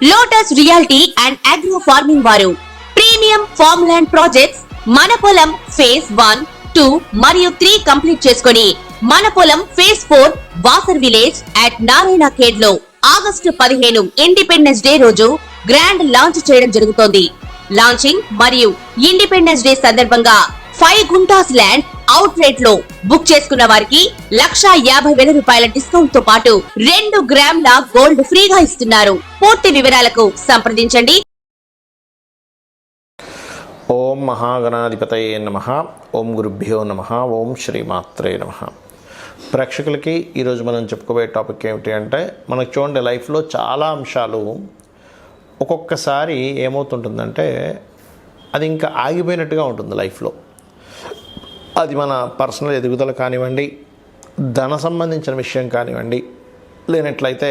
Lotus reality and agro farming వారు premium farm land projects మన పొలం ఫేజ్ 1, 2 మరియు 3 కంప్లీట్ చేసుకొని మన పొలం phase 4 Wasar village at Narayana Khed లో ఆగస్టు 15 ఇండిపెండెన్స్ డే రోజు గ్రాండ్ లాంచ్ చేయడం జరుగుతోంది. లాంచింగ్ మరియు ఇండిపెండెన్స్ డే సందర్భంగా 5 గుంటాస్ ల్యాండ్ అవుట్ రేట్ లో బుక్ చేసుకున్న వారికి 1,50,000 రూపాయల డిస్కౌంట్ తో పాటు 2 గ్రాముల గోల్డ్ ఫ్రీగా ఇస్తున్నారు. పూర్తి వివరాలకు సంప్రదించండి. ఓం మహాగణాధిపతయే నమః. ఓం గురుభ్యో నమః. ఓం శ్రీమాత్రే నమః. ప్రేక్షకులకి ఈరోజు మనం చెప్పుకోబోయే టాపిక్ ఏమిటి అంటే, మనకు చూడండి లైఫ్లో చాలా అంశాలు ఒక్కొక్కసారి ఏమవుతుంటుందంటే అది ఇంకా ఆగిపోయినట్టుగా ఉంటుంది లైఫ్లో. అది మన పర్సనల్ ఎదుగుదల కానివ్వండి, ధన సంబంధించిన విషయం కానివ్వండి, లేనట్లయితే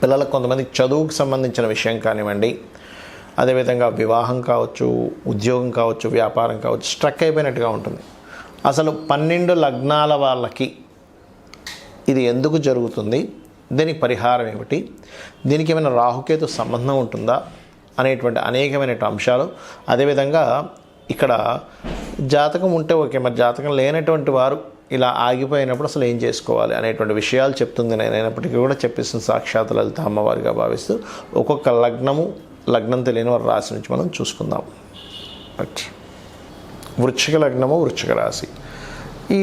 పిల్లలకు కొంతమందికి చదువుకు సంబంధించిన విషయం కానివ్వండి, అదేవిధంగా వివాహం కావచ్చు, ఉద్యోగం కావచ్చు, వ్యాపారం కావచ్చు, స్ట్రక్ అయిపోయినట్టుగా ఉంటుంది. అసలు 12 లగ్నాల వాళ్ళకి ఇది ఎందుకు జరుగుతుంది, దీనికి పరిహారం ఏమిటి, దీనికి ఏమైనా రాహుకేతు సంబంధం ఉంటుందా అనేటువంటి అనేకమైన అంశాలు, అదేవిధంగా ఇక్కడ జాతకం ఉంటే ఓకే, మరి జాతకం లేనటువంటి వారు ఇలా ఆగిపోయినప్పుడు అసలు ఏం చేసుకోవాలి అనేటువంటి విషయాలు చెప్తుంది. నేనైనప్పటికీ కూడా చెప్పిస్తున్న సాక్షాత్ లలిత అమ్మవారిగా భావిస్తూ ఒక్కొక్క లగ్నం తెలియని వారి రాశి నుంచి మనం చూసుకుందాం. వృశ్చిక లగ్నము, వృశ్చిక రాశి, ఈ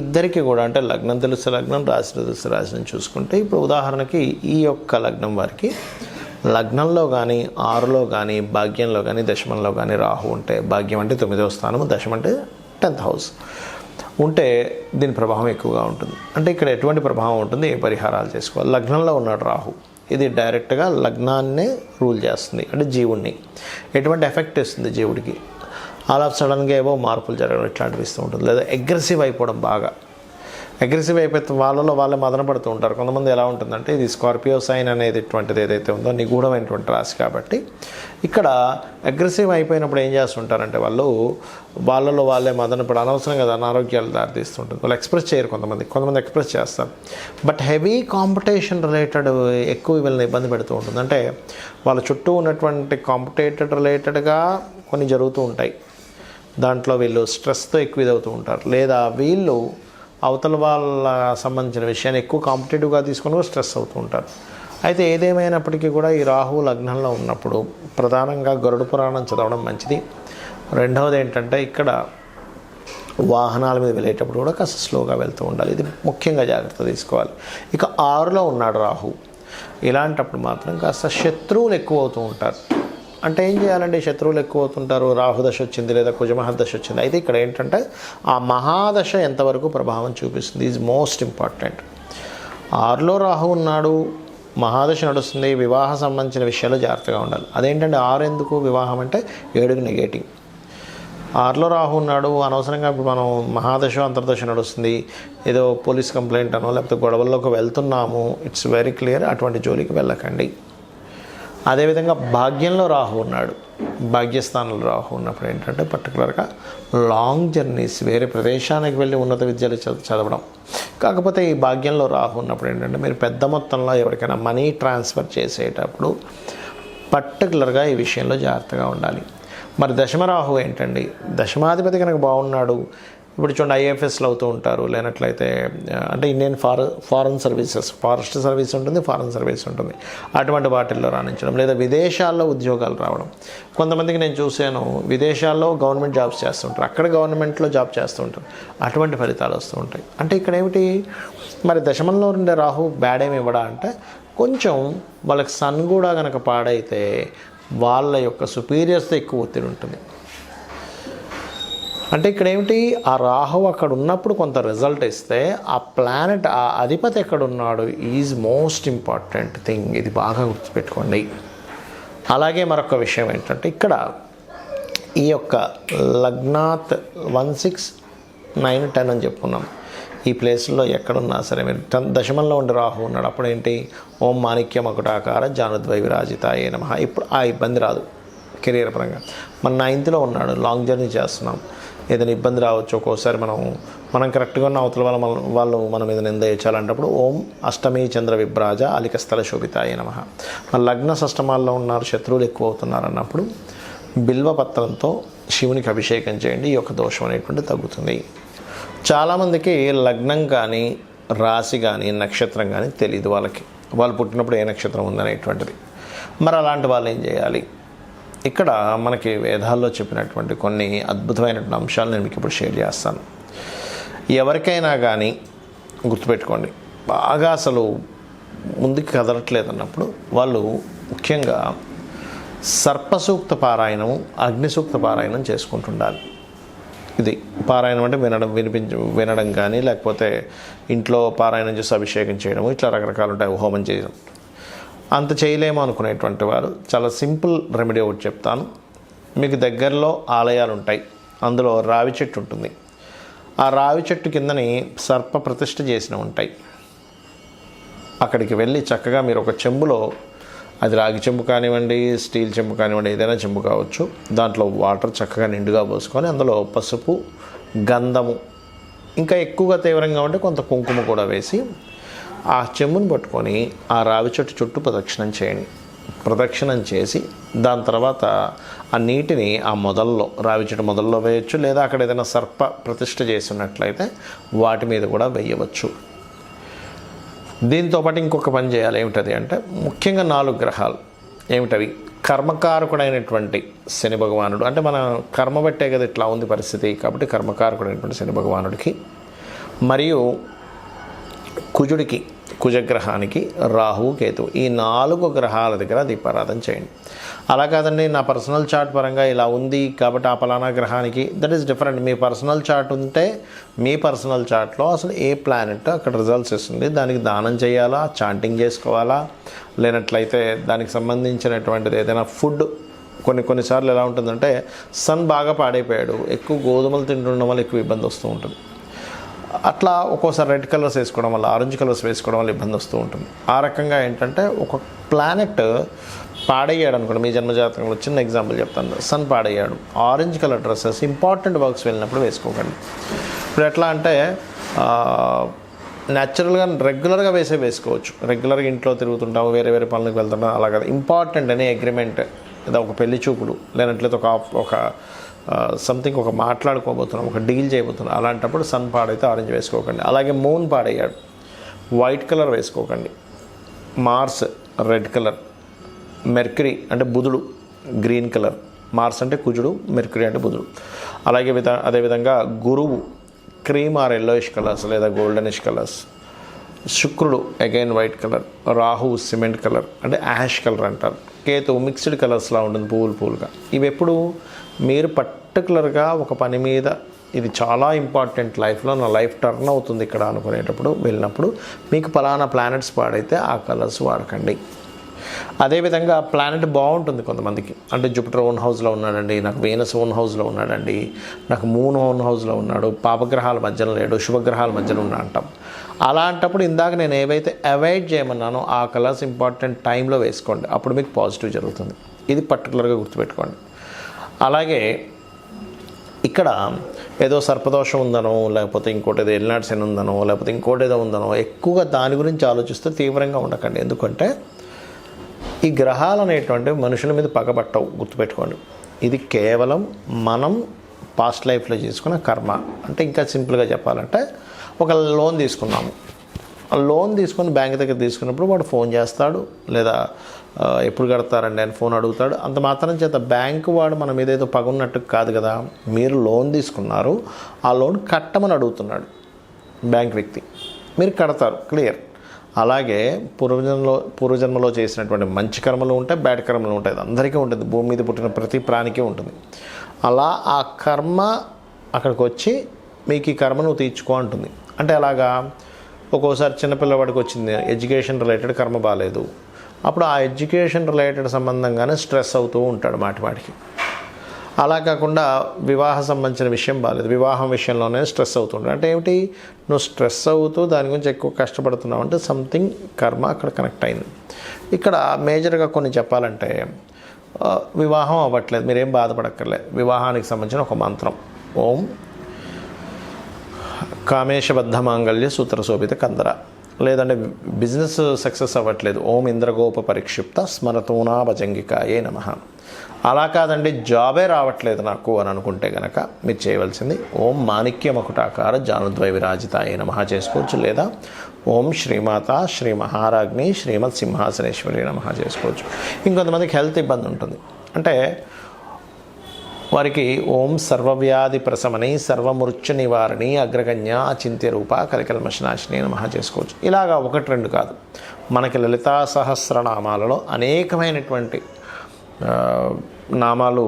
ఇద్దరికి కూడా అంటే లగ్నం తెలిసే లగ్నం, రాశి తెలిసే రాశి నుంచి చూసుకుంటే, ఇప్పుడు ఉదాహరణకి ఈ యొక్క లగ్నం వారికి లగ్నంలో కానీ, 6లో కానీ, భాగ్యంలో కానీ, దశమంలో కానీ రాహు ఉంటే, భాగ్యం అంటే 9వ స్థానము, దశం అంటే 10th హౌస్ ఉంటే దీని ప్రభావం ఎక్కువగా ఉంటుంది. అంటే ఇక్కడ ఎటువంటి ప్రభావం ఉంటుంది, ఏ పరిహారాలు చేసుకోవాలి. లగ్నంలో ఉన్నాడు రాహు, ఇది డైరెక్ట్గా లగ్నాన్నే రూల్ చేస్తుంది, అంటే జీవుడిని ఎటువంటి ఎఫెక్ట్ ఇస్తుంది జీవుడికి. ఆల్ ఆఫ్ సడన్గా ఏవో మార్పులు జరగడం ఇట్లాంటివి ఇస్తూ ఉంటుంది. లేదా అగ్రెసివ్ అయిపోవడం, బాగా అగ్రెసివ్ అయిపోతే వాళ్ళే మదన పడుతూ ఉంటారు. కొంతమంది ఎలా ఉంటుందంటే, ఇది స్కార్పియో సైన్ అనేది ఇటువంటిది ఏదైతే ఉందో నిగూఢమైనటువంటి రాశి కాబట్టి ఇక్కడ అగ్రెసివ్ అయిపోయినప్పుడు ఏం చేస్తుంటారంటే వాళ్ళలో వాళ్ళే మదన పడి అనవసరంగా అనారోగ్యాలు దారితీస్తుంటుంది. వాళ్ళు ఎక్స్ప్రెస్ చేయరు, కొంతమంది ఎక్స్ప్రెస్ చేస్తారు. బట్ హెవీ కాంపిటీషన్ రిలేటెడ్ ఎక్కువ వీళ్ళని ఇబ్బంది పెడుతూ ఉంటుంది. అంటే వాళ్ళ చుట్టూ ఉన్నటువంటి కాంపిటేటెడ్ రిలేటెడ్గా కొన్ని జరుగుతూ ఉంటాయి. దాంట్లో వీళ్ళు స్ట్రెస్తో ఎక్కువ ఇదవుతూ ఉంటారు. లేదా వీళ్ళు అవతల వాళ్ళ సంబంధించిన విషయాన్ని ఎక్కువ కాంపిటేటివ్గా తీసుకొని స్ట్రెస్ అవుతూ ఉంటారు. అయితే ఏదేమైనప్పటికీ కూడా ఈ రాహు లగ్నంలో ఉన్నప్పుడు ప్రధానంగా గరుడ పురాణం చదవడం మంచిది. రెండవది ఏంటంటే, ఇక్కడ వాహనాల మీద వెళ్ళేటప్పుడు కూడా కాస్త స్లోగా వెళ్తూ ఉండాలి. ఇది ముఖ్యంగా జాగ్రత్త తీసుకోవాలి. ఇక 6లో ఉన్నాడు రాహు, ఇలాంటప్పుడు మాత్రం కాస్త శత్రువులు ఎక్కువ అవుతూ ఉంటారు. అంటే ఏం చేయాలంటే, శత్రువులు ఎక్కువ అవుతుంటారు. రాహుదశ వచ్చింది లేదా కుజమహర్దశ వచ్చింది. అయితే ఇక్కడ ఏంటంటే ఆ మహాదశ ఎంతవరకు ప్రభావం చూపిస్తుంది ఈజ్ మోస్ట్ ఇంపార్టెంట్. 6లో రాహు ఉన్నాడు, మహాదశ నడుస్తుంది, వివాహ సంబంధించిన విషయాలు జాగ్రత్తగా ఉండాలి. అదేంటంటే 6 ఎందుకు, వివాహం అంటే 7కి నెగేటివ్. 6లో రాహు ఉన్నాడు, అనవసరంగా ఇప్పుడు మనం మహాదశ అంతర్దశ నడుస్తుంది, ఏదో పోలీస్ కంప్లైంట్ అనో లేకపోతే గొడవల్లోకి వెళ్తున్నాము, ఇట్స్ వెరీ క్లియర్, అటువంటి జోలికి వెళ్ళకండి. అదేవిధంగా భాగ్యంలో రాహు ఉన్నాడు, భాగ్యస్థానంలో రాహు ఉన్నప్పుడు ఏంటంటే పర్టికులర్గా లాంగ్ జర్నీస్, వేరే ప్రదేశానికి వెళ్ళి ఉన్నత విద్యలు చదవడం. కాకపోతే ఈ భాగ్యంలో రాహు ఉన్నప్పుడు ఏంటంటే మీరు పెద్ద మొత్తంలో ఎవరికైనా మనీ ట్రాన్స్ఫర్ చేసేటప్పుడు పర్టికులర్గా ఈ విషయంలో జాగ్రత్తగా ఉండాలి. మరి దశమరాహు ఏంటండి, దశమాధిపతి కనుక బాగున్నాడు, ఇప్పుడు చూడండి ఐఏఎఫ్ఎస్లు అవుతూ ఉంటారు, లేనట్లయితే అంటే Indian foreign services, forest service ఉంటుంది, ఫారెన్ సర్వీస్ ఉంటుంది, అటువంటి వాటిల్లో రాణించడం, లేదా విదేశాల్లో ఉద్యోగాలు రావడం. కొంతమందికి నేను చూశాను, విదేశాల్లో గవర్నమెంట్ జాబ్స్ చేస్తుంటారు, అక్కడ గవర్నమెంట్లో జాబ్ చేస్తూ ఉంటారు, అటువంటి ఫలితాలు వస్తూ ఉంటాయి. అంటే ఇక్కడ ఏమిటి, మరి దశమంలో ఉండే రాహు బ్యాడ్ ఏమి ఇవ్వడా అంటే, కొంచెం వాళ్ళకి సన్ కూడా కనుక పాడైతే వాళ్ళ యొక్క సుపీరియర్స్తో ఎక్కువ ఒత్తిడి ఉంటుంది. అంటే ఇక్కడ ఏమిటి, ఆ రాహు అక్కడ ఉన్నప్పుడు కొంత రిజల్ట్ ఇస్తే, ఆ ప్లానెట్, ఆ అధిపతి ఎక్కడున్నాడు ఈజ్ మోస్ట్ ఇంపార్టెంట్ థింగ్. ఇది బాగా గుర్తుపెట్టుకోండి. అలాగే మరొక విషయం ఏంటంటే, ఇక్కడ ఈ యొక్క లగ్నాత్ 1, 6, 9, 10 అని చెప్పుకున్నాం. ఈ ప్లేస్లో ఎక్కడున్నా సరే మీరు దశమంలో ఉండి రాహు ఉన్నాడు, అప్పుడు ఏంటి, ఓం మాణిక్య మకుటాకార జానుద్వై విరాజితాయే నమః. ఇప్పుడు ఆ ఇబ్బంది రాదు కెరీర్ పరంగా. మన 9థ్లో ఉన్నాడు, లాంగ్ జర్నీ చేస్తున్నాం, ఏదైనా ఇబ్బంది రావచ్చు. ఒక్కోసారి మనం కరెక్ట్గా ఉన్న అవతల వాళ్ళు మన మీద నింద వేయాలంటప్పుడు ఓం అష్టమి చంద్ర విభ్రాజ అలిక స్థల శోభితాయ నమః. మన లగ్న షష్టమాల్లో ఉన్నారు, శత్రువులు ఎక్కువ అవుతున్నారు అన్నప్పుడు బిల్వపత్రంతో శివునికి అభిషేకం చేయండి. ఈ యొక్క దోషం అనేటువంటి తగ్గుతుంది. చాలామందికి లగ్నం కానీ రాశి కానీ నక్షత్రం కానీ తెలియదు. వాళ్ళు పుట్టినప్పుడు ఏ నక్షత్రం ఉందనేటువంటిది. మరి అలాంటి వాళ్ళు ఏం చేయాలి? ఇక్కడ మనకి వేదాల్లో చెప్పినటువంటి కొన్ని అద్భుతమైనటువంటి అంశాలు నేను మీకు ఇప్పుడు షేర్ చేస్తాను. ఎవరికైనా కానీ గుర్తుపెట్టుకోండి, బాగా అసలు ముందుకు కదలట్లేదు అన్నప్పుడు వాళ్ళు ముఖ్యంగా సర్పసూక్త పారాయణము, అగ్నిసూక్త పారాయణం చేసుకుంటుండాలి. ఇది పారాయణం అంటే వినడం కానీ, లేకపోతే ఇంట్లో పారాయణం చేసి అభిషేకం చేయడము, ఇట్లా రకరకాలు ఉంటాయి. హోమం చేయడం అంత చేయలేము అనుకునేటువంటి వారు చాలా సింపుల్ రెమెడీ ఒకటి చెప్తాను. మీకు దగ్గరలో ఆలయాలు ఉంటాయి, అందులో రావి చెట్టు ఉంటుంది. ఆ రావి చెట్టు కిందని సర్ప ప్రతిష్ఠ చేసినవి ఉంటాయి. అక్కడికి వెళ్ళి చక్కగా మీరు ఒక చెంబులో, అది రాగి చెంబు కానివ్వండి, స్టీల్ చెంబు కానివ్వండి, ఏదైనా చెంబు కావచ్చు, దాంట్లో వాటర్ చక్కగా నిండుగా పోసుకొని అందులో పసుపు, గంధము, ఇంకా ఎక్కువగా తీవ్రంగా ఉంటే కొంత కుంకుమ కూడా వేసి ఆ చెంబును పట్టుకొని ఆ రావి చెట్టు చుట్టూ ప్రదక్షిణం చేయండి. ప్రదక్షిణం చేసి దాని తర్వాత ఆ నీటిని ఆ మొదల్లో, రావి చెట్టు మొదల్లో వేయచ్చు, లేదా అక్కడ ఏదైనా సర్ప ప్రతిష్ఠ చేసి ఉన్నట్లయితే వాటి మీద కూడా వేయవచ్చు. దీంతోపాటు ఇంకొక పని చేయాలి. ఏమిటది అంటే ముఖ్యంగా 4 గ్రహాలు ఏమిటవి? కర్మకారకుడైనటువంటి శని భగవానుడు, అంటే మన కర్మ బట్టే కదా ఇట్లా ఉంది పరిస్థితి, కాబట్టి కర్మకారకుడైనటువంటి శని భగవానుడికి, మరియు కుజుడికి, కుజగ్రహానికి, రాహువు, కేతువు, ఈ 4 గ్రహాల దగ్గర దీపారాధన చేయండి. అలా కాదండి, నా పర్సనల్ చార్ట్ పరంగా ఇలా ఉంది కాబట్టి ఆ పలానా గ్రహానికి, that is different. Me personal chart ఉంటే మీ పర్సనల్ చార్ట్లో అసలు ఏ ప్లానెట్ అక్కడ రిజల్ట్స్ ఇస్తుంది, దానికి దానం చేయాలా, చాంటింగ్ చేసుకోవాలా, లేనట్లయితే దానికి సంబంధించినటువంటిది ఏదైనా ఫుడ్. కొన్నిసార్లు ఎలా ఉంటుందంటే సన్ బాగా పాడైపోయాడు, ఎక్కువ గోధుమలు తింటుండడం వల్ల ఎక్కువ ఇబ్బంది వస్తూ ఉంటుంది. అట్లా ఒక్కోసారి రెడ్ కలర్స్ వేసుకోవడం వల్ల, ఆరెంజ్ కలర్స్ వేసుకోవడం వల్ల ఇబ్బంది వస్తూ ఉంటుంది. ఆ రకంగా ఏంటంటే ఒక ప్లానెట్ పాడయ్యాడు అనుకోండి, మీ జన్మజాతకంలో చిన్న ఎగ్జాంపుల్ చెప్తాను. సన్ పాడయ్యాడు, orange colour dresses important works వెళ్ళినప్పుడు వేసుకోకండి. ఇప్పుడు ఎట్లా అంటే న్యాచురల్గా రెగ్యులర్గా వేసుకోవచ్చు. రెగ్యులర్గా ఇంట్లో తిరుగుతుంటాము, వేరే పనులకు వెళ్తుంటాం, అలా కదా. ఇంపార్టెంట్ అనే అగ్రిమెంట్, లేదా ఒక పెళ్లి చూపులు, లేనట్లయితే ఒక సంథింగ్, ఒక మాట్లాడుకోబోతున్నాం, ఒక డీల్ చేయబోతున్నాం, అలాంటప్పుడు సన్ పాడైతే ఆరెంజ్ వేసుకోకండి. అలాగే మూన్ పాడయ్యాడు, వైట్ కలర్ వేసుకోకండి. మార్స్ రెడ్ కలర్, మెర్క్యూరీ అంటే బుధుడు గ్రీన్ కలర్, మార్స్ అంటే కుజుడు, మెర్క్యూరీ అంటే బుధుడు. అదేవిధంగా గురువు క్రీమ్ ఆర్ ఎల్లోయిష్ కలర్స్ లేదా గోల్డెనిష్ కలర్స్, శుక్రుడు again white colour, Rahu cement colour అంటే యాష్ కలర్ అంటారు, కేతు మిక్స్డ్ కలర్స్లా ఉంటుంది పువ్వులుగా. ఇవి ఎప్పుడు మీరు పర్టికులర్గా ఒక పని మీద ఇది చాలా ఇంపార్టెంట్, లైఫ్లో నా లైఫ్ టర్న్ అవుతుంది ఇక్కడ అనుకునేటప్పుడు వెళ్ళినప్పుడు మీకు పలానా ప్లానెట్స్ పాడైతే ఆ కలర్స్ వాడకండి. అదేవిధంగా ప్లానెట్ బాగుంటుంది కొంతమందికి, అంటే జూపిటర్ ఓన్ హౌస్లో ఉన్నాడండి, నాకు వీనస్ ఓన్ హౌస్లో ఉన్నాడండి, నాకు మూన్ ఓన్ హౌస్లో ఉన్నాడు, పాపగ్రహాల మధ్యలో లేడు, శుభగ్రహాల మధ్యలో ఉన్నా అంటాం. అలాంటప్పుడు ఇందాక నేను ఏవైతే అవాయిడ్ చేయమన్నానో ఆ కలర్స్ ఇంపార్టెంట్ టైంలో వేసుకోండి, అప్పుడు మీకు పాజిటివ్ జరుగుతుంది. ఇది పర్టికులర్గా గుర్తుపెట్టుకోండి. అలాగే ఇక్కడ ఏదో సర్పదోషం ఉందనో, లేకపోతే ఇంకోటి ఏదో ఎల్నాడు శని ఉందనో, లేకపోతే ఇంకోటి ఏదో ఉందనో ఎక్కువగా దాని గురించి ఆలోచిస్తే తీవ్రంగా ఉండకండి. ఎందుకంటే ఈ గ్రహాలు అనేటువంటివి మనుషుల మీద పగబట్టవు, గుర్తుపెట్టుకోండి. ఇది కేవలం మనం పాస్ట్ లైఫ్లో చేసుకున్న కర్మ. అంటే ఇంకా సింపుల్గా చెప్పాలంటే ఒక లోన్ తీసుకున్నాము, ఆ లోన్ తీసుకొని బ్యాంక్ దగ్గర తీసుకున్నప్పుడు వాడు ఫోన్ చేస్తాడు, లేదా ఎప్పుడు కడతారండి అని ఫోన్ అడుగుతాడు. అంత మాత్రం చేత బ్యాంకు వాడు మన మీద ఏదో పగున్నట్టు కాదు కదా. మీరు లోన్ తీసుకున్నారు, ఆ లోన్ కట్టమని అడుగుతున్నాడు బ్యాంక్ వ్యక్తి, మీరు కడతారు, క్లియర్. అలాగే పూర్వజన్మలో చేసినటువంటి మంచి కర్మలు ఉంటాయి, బ్యాడ్ కర్మలు ఉంటాయి, అది అందరికీ ఉంటుంది, భూమి మీద పుట్టిన ప్రతి ప్రాణికే ఉంటుంది. అలా ఆ కర్మ అక్కడికి వచ్చి మీకు ఈ కర్మ నువ్వు తీర్చుకో అంటుంది. అంటే అలాగా ఒక్కోసారి చిన్నపిల్లవాడికి వచ్చింది ఎడ్యుకేషన్ రిలేటెడ్ కర్మ బాగాలేదు, అప్పుడు ఆ ఎడ్యుకేషన్ రిలేటెడ్ సంబంధంగానే స్ట్రెస్ అవుతూ ఉంటాడు మాటిమాటికి. అలా కాకుండా వివాహ సంబంధించిన విషయం బాగాలేదు, వివాహం విషయంలోనే స్ట్రెస్ అవుతుంటాడు. అంటే ఏమిటి, నువ్వు స్ట్రెస్ అవుతూ దాని గురించి ఎక్కువ కష్టపడుతున్నావు అంటే సంథింగ్ కర్మ అక్కడ కనెక్ట్ అయింది. ఇక్కడ మేజర్గా కొన్ని చెప్పాలంటే వివాహం అవ్వట్లేదు, మీరేం బాధపడక్కర్లేదు. వివాహానికి సంబంధించిన ఒక మంత్రం ఓం కామేశబద్ధ మాంగళ్య సూత్రశోభిత కందర. లేదంటే బిజినెస్ సక్సెస్ అవ్వట్లేదు, ఓం ఇంద్రగోప పరిక్షిప్త స్మరతూనా భజంగికాయే నమః. అలా కాదండి జాబే రావట్లేదు నాకు అని అనుకుంటే కనుక మీరు చేయవలసింది ఓం మాణిక్య మకుటాకార జానుద్వయ విరాజితాయే నమః చేసుకోవచ్చు. లేదా ఓం శ్రీమాత శ్రీ మహారాజ్ని శ్రీమత్ సింహాసనేశ్వరి నమః చేసుకోవచ్చు. ఇంకొంతమందికి హెల్త్ ఇబ్బంది ఉంటుంది, అంటే వారికి ఓం సర్వవ్యాధి ప్రశమని సర్వమృత్యు నివారణి అగ్రగణ్య అచింత్య రూప కలికల్మషనాశిని నమః చేసుకోవచ్చు. ఇలాగా 1-2 కాదు, మనకి లలితా సహస్రనామాలలో అనేకమైనటువంటి నామాలు,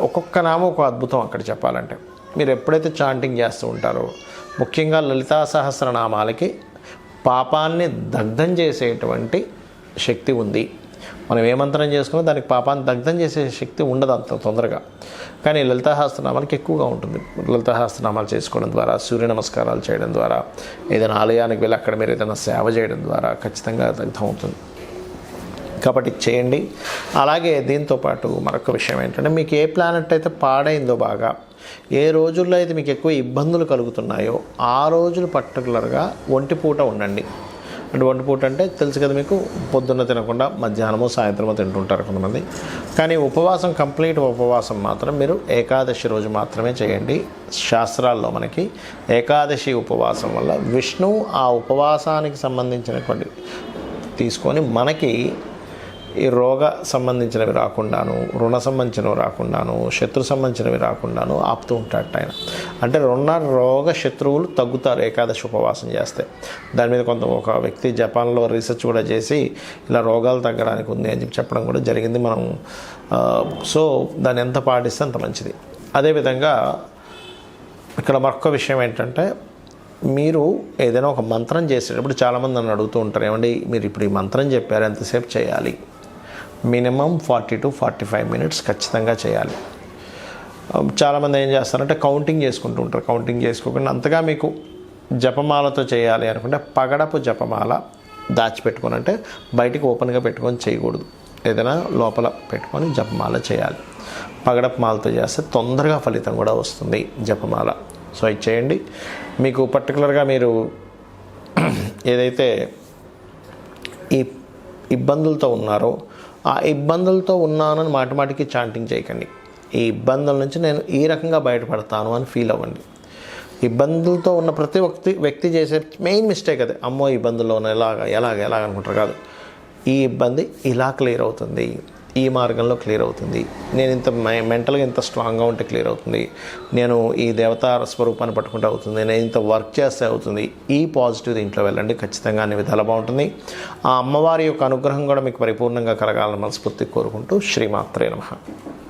ఒక్కొక్క నామం ఒక అద్భుతం. అక్కడ చెప్పాలంటే మీరు ఎప్పుడైతే చాంటింగ్ చేస్తూ ఉంటారో, ముఖ్యంగా లలితా సహస్రనామాలకి పాపాన్ని దగ్ధం చేసేటువంటి శక్తి ఉంది. మనం ఏ మంత్రం చేసుకున్నా దానికి పాపాన్ని దగ్ధం చేసే శక్తి ఉండదు అంత తొందరగా, కానీ లలితాసహస్రనామాలకి ఎక్కువగా ఉంటుంది. లలితాసహస్రనామాలు చేసుకోవడం ద్వారా, సూర్య నమస్కారాలు చేయడం ద్వారా, ఏదైనా ఆలయానికి వెళ్ళి అక్కడ మీరు ఏదైనా సేవ చేయడం ద్వారా ఖచ్చితంగా దగ్ధం అవుతుంది. కాబట్టి చేయండి. అలాగే దీంతోపాటు మరొక విషయం ఏంటంటే, మీకు ఏ ప్లానెట్ అయితే పాడైందో బాగా, ఏ రోజుల్లో అయితే మీకు ఎక్కువ ఇబ్బందులు కలుగుతున్నాయో ఆ రోజులు పర్టికులర్గా ఒంటిపూట ఉండండి. అంటే ఒంటిపూట అంటే తెలుసు కదా మీకు, పొద్దున్న తినకుండా మధ్యాహ్నమో సాయంత్రమో తింటుంటారు కొంతమంది. కానీ ఉపవాసం, కంప్లీట్ ఉపవాసం మాత్రం మీరు ఏకాదశి రోజు మాత్రమే చేయండి. శాస్త్రాల్లో మనకి ఏకాదశి ఉపవాసం వల్ల విష్ణువు ఆ ఉపవాసానికి సంబంధించినటువంటి తీసుకొని మనకి ఈ రోగ సంబంధించినవి రాకుండాను, రుణ సంబంధించినవి రాకుండాను, శత్రు సంబంధించినవి రాకుండాను ఆపుతూ ఉంటాడు ఆయన. అంటే రోగ శత్రువులు తగ్గుతారు ఏకాదశి ఉపవాసం చేస్తే. దాని మీద ఒక వ్యక్తి జపాన్లో రీసెర్చ్ కూడా చేసి ఇలా రోగాలు తగ్గడానికి ఉంది అని చెప్పడం కూడా జరిగింది. మనం సో దాన్ని ఎంత పాటిస్తే అంత మంచిది. అదేవిధంగా ఇక్కడ మరొక విషయం ఏంటంటే, మీరు ఏదైనా ఒక మంత్రం చేసేటప్పుడు చాలామంది నన్ను అడుగుతూ ఉంటారు, ఏమండి మీరు ఇప్పుడు ఈ మంత్రం చెప్పారు ఎంతసేపు చేయాలి? మినిమం 40 to 45 minutes ఖచ్చితంగా చేయాలి. చాలామంది ఏం చేస్తారంటే కౌంటింగ్ చేసుకుంటూ ఉంటారు. కౌంటింగ్ చేసుకోకుండా అంతగా మీకు జపమాలతో చేయాలి అనుకుంటే పగడపు జపమాల దాచిపెట్టుకొని, అంటే బయటికి ఓపెన్గా పెట్టుకొని చేయకూడదు, ఏదైనా లోపల పెట్టుకొని జపమాల చేయాలి. పగడపు మాలతో చేస్తే తొందరగా ఫలితం కూడా వస్తుంది జపమాల. సో ఇది చేయండి. మీకు పర్టికులర్గా మీరు ఏదైతే ఈ ఇబ్బందులతో ఉన్నారో ఆ ఇబ్బందులతో ఉన్నానని మాటిమాటికి చాంటింగ్ చేయకండి. ఈ ఇబ్బందుల నుంచి నేను ఈ రకంగా బయటపడతాను అని ఫీల్ అవ్వండి. ఇబ్బందులతో ఉన్న ప్రతి వ్యక్తి చేసే మెయిన్ మిస్టేక్ అదే, అమ్మో ఇబ్బందుల్లో ఉన్న ఎలాగ అనుకుంటారు. కాదు, ఈ ఇబ్బంది ఇలా క్లియర్ అవుతుంది, ఈ మార్గంలో క్లియర్ అవుతుంది, నేను ఇంత మెంటల్గా ఇంత స్ట్రాంగ్గా ఉంటే క్లియర్ అవుతుంది, నేను ఈ దేవతా స్వరూపాన్ని పట్టుకుంటే అవుతుంది, నేను ఇంత వర్క్ చేస్తే అవుతుంది. ఈ పాజిటివ్ దీంట్లో వెళ్ళండి, ఖచ్చితంగా అన్ని విధాలు బాగుంటుంది. ఆ అమ్మవారి యొక్క అనుగ్రహం కూడా మీకు పరిపూర్ణంగా కలగాలని మనస్ఫూర్తిగా కోరుకుంటూ శ్రీమాత్రే నమః.